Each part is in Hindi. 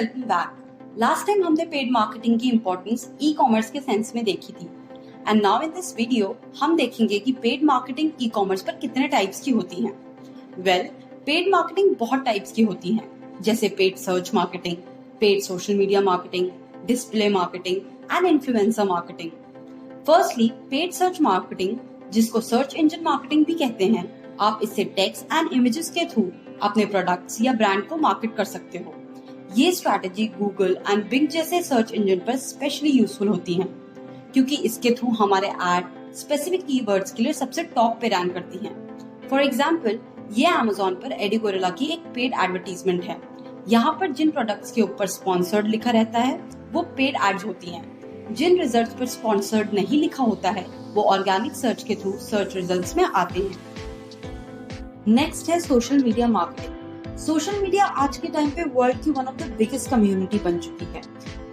Welcome back. लास्ट टाइम हमने पेड मार्केटिंग की इंपॉर्टेंस ई कॉमर्स के सेंस में देखी थी and now in this video हम देखेंगे कि पेड मार्केटिंग ई कॉमर्स पर कितने टाइप्स की होती हैं। पेड मार्केटिंग बहुत टाइप्स की होती हैं, जैसे paid search marketing, paid social media marketing, display marketing and influencer marketing. Firstly paid search marketing, जिसको सर्च इंजन मार्केटिंग भी कहते हैं, आप इससे टेक्स्ट एंड इमेजेस के थ्रू अपने प्रोडक्ट्स या ब्रांड को मार्केट कर सकते हो। ये स्ट्रैटेजी गूगल एंड बिंग जैसे सर्च इंजन पर स्पेशली यूजफुल होती हैं, क्योंकि इसके थ्रू हमारे एड स्पेसिफिक कीवर्ड्स के लिए सबसे टॉप पे रैंक करती हैं। फॉर एग्जाम्पल, ये अमेज़न पर एडिगोरिल्ला की एक पेड एडवर्टीजमेंट है। यहाँ पर जिन प्रोडक्ट्स के ऊपर स्पॉन्सर्ड लिखा रहता है वो पेड एड्स होती हैं। जिन रिजल्ट्स पर स्पॉन्सर्ड नहीं लिखा होता है वो ऑर्गेनिक सर्च के थ्रू सर्च रिजल्ट्स में आते हैं। नेक्स्ट है social media marketing. Social media आज के टाइम पे वर्ल्ड की one of the biggest community बन चुकी है।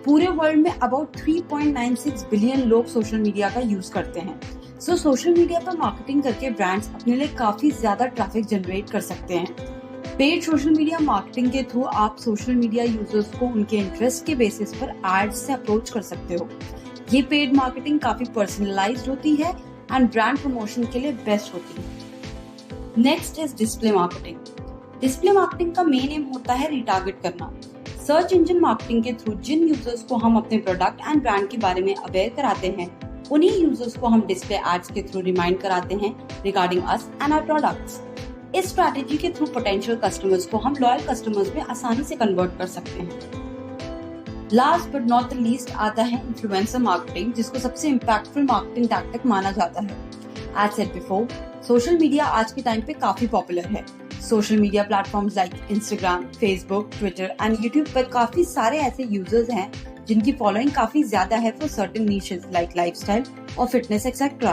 पूरे वर्ल्ड में अबाउट 3.96 बिलियन लोग सोशल मीडिया का यूज करते हैं। सो सोशल मीडिया पर मार्केटिंग करके ब्रांड्स अपने लिए काफी ज्यादा ट्रैफिक जनरेट कर सकते हैं। पेड सोशल मीडिया मार्केटिंग के थ्रू आप सोशल मीडिया यूजर्स को उनके इंटरेस्ट के बेसिस पर एड्स से अप्रोच कर सकते हो। ये पेड मार्केटिंग काफी पर्सनलाइज्ड होती है एंड ब्रांड प्रमोशन के लिए बेस्ट होती है। Next is display marketing. Display marketing का मेन एम होता है रिटारगेट करना। सर्च इंजन मार्केटिंग के थ्रू जिन यूजर्स को हम अपने प्रोडक्ट एंड ब्रांड के बारे में अवेयर कराते हैं, उन्हीं यूजर्स को हम डिस्प्ले एड्स के थ्रू रिमाइंड कराते हैं regarding us and our products. इस स्ट्रैटेजी के थ्रू पोटेंशियल कस्टमर्स को हम लॉयल कस्टमर्स में आसानी से कन्वर्ट कर सकते हैं। Last but not the least आता है इन्फ्लुएंसर मार्केटिंग, जिसको सबसे इम्पैक्टफुल मार्केटिंग टैक्टिक माना जाता है। As said before, social media आज के टाइम पे काफी पॉपुलर है। Social media platforms like Instagram, Facebook, Twitter and YouTube पर काफी सारे ऐसे यूजर्स हैं जिनकी फॉलोइंग काफी ज्यादा है for certain niches like lifestyle और fitness etcetera.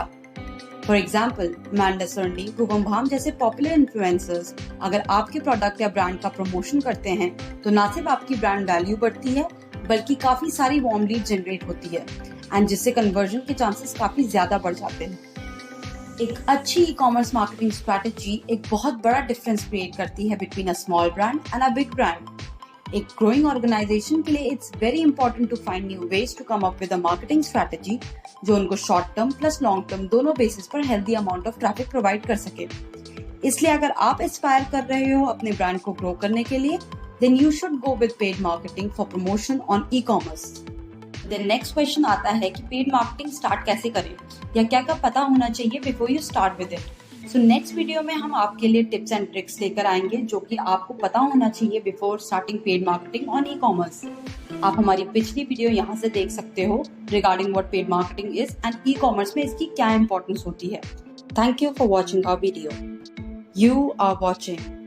For example, Amanda Cerny, Bhuvan Bam जैसे पॉपुलर इन्फ्लुएंसर्स अगर आपके प्रोडक्ट या ब्रांड का प्रमोशन करते हैं तो न सिर्फ आपकी ब्रांड वैल्यू बढ़ती है बल्कि काफी सारी वार्म लीड जनरेट होती है एंड जिससे कन्वर्जन के चांसेस काफी ज्यादा बढ़ जाते हैं। एक अच्छी ई कॉमर्स मार्केटिंग स्ट्रैटेजी एक बहुत बड़ा डिफरेंस क्रिएट करती है between a small brand and a big brand. एक ग्रोइंग ऑर्गेनाइजेशन के लिए it's very important to find new ways to come up with a marketing strategy जो उनको short term plus long term दोनों बेसिस पर healthy amount of traffic provide कर सके। इसलिए अगर आप एस्पायर कर रहे हो अपने ब्रांड को ग्रो करने के लिए, then you should go with paid marketing for promotion on e commerce. Then next question आता है कि पेड मार्केटिंग स्टार्ट कैसे करें या क्या क्या पता होना चाहिए before you start with it. So next video में हम आपके लिए टिप्स एंड ट्रिक्स लेकर आएंगे जो कि आपको पता होना चाहिए before starting paid marketing on e commerce. आप हमारी पिछली वीडियो यहाँ से देख सकते हो regarding what paid marketing is and e commerce में इसकी क्या इंपॉर्टेंस होती है। Thank you for watching our video. You are watching